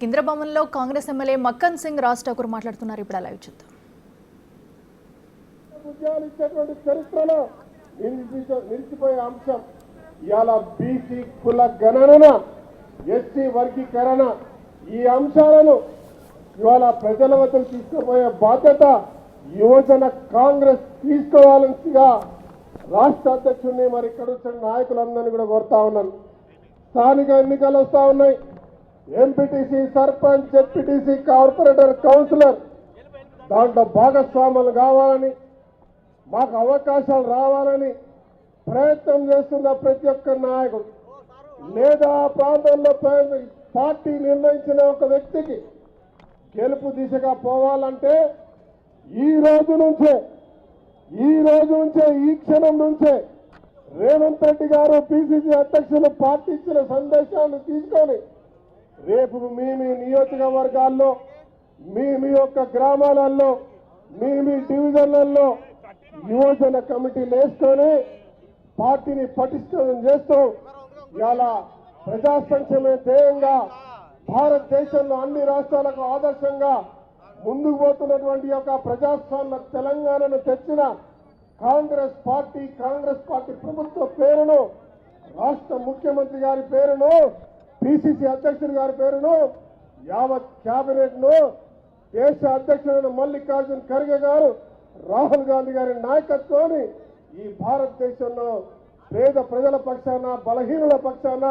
కేంద్రభవన్లో Congress MLA Makkan Singh Raj Thakur మాట్లాడుతున్నారు. ఇప్పుడు live చూద్దాం. ఉద్యోగాలు ఇచ్చేటువంటి చరిత్రలో నిలిచిపోయే అంశం ఇవాళ బీసీ కుల గణన, ఎస్సీ వర్గీకరణ, ఈ అంశాలను ఇవాళ ప్రజల వద్దకు తీసుకుపోయే బాధ్యత యువజన కాంగ్రెస్ తీసుకోవాల్సిందిగా రాష్ట్ర అధ్యక్షుడిని మరి ఇక్కడ వచ్చిన నాయకులందరినీ కూడా కోరుతా ఉన్నాను. స్థానిక ఎన్నికలు వస్తా ఉన్నాయి. MPTC, sarpanch, ZPTC, corporator, councillor దాంట్లో భాగస్వాములు కావాలని, మాకు అవకాశాలు రావాలని ప్రయత్నం చేస్తున్న ప్రతి ఒక్క నాయకుడు లేదా ఆ ప్రాంతంలో పార్టీ నిర్ణయించిన ఒక వ్యక్తికి గెలుపు దిశగా పోవాలంటే ఈ రోజు నుంచే ఈ క్షణం నుంచే రేవంత్ రెడ్డి గారు పిసిసి అధ్యక్షులు పార్టీ ఇచ్చిన సందేశాన్ని తీసుకొని రేపు మీ నియోజకవర్గాల్లో, మీ యొక్క గ్రామాలలో, మీ డివిజన్లలో యువజన కమిటీలు వేసుకొని పార్టీని పటిష్టం చేస్తూ ఇలా ప్రజా సంక్షేమ ధ్యేయంగా భారతదేశంలో అన్ని రాష్ట్రాలకు ఆదర్శంగా ముందుకు పోతున్నటువంటి యొక్క ప్రజాస్వామ్య తెలంగాణను తెచ్చిన కాంగ్రెస్ పార్టీ ప్రభుత్వ పేరును, రాష్ట్ర ముఖ్యమంత్రి గారి పేరును, పిసిసి అధ్యక్షుడి గారి పేరును, యావత్ క్యాబినెట్ ను, దేశ అధ్యక్షుడు మల్లికార్జున్ ఖర్గే గారు, రాహుల్ గాంధీ గారి నాయకత్వాన్ని ఈ భారతదేశంలో పేద ప్రజల పక్షాన, బలహీనుల పక్షాన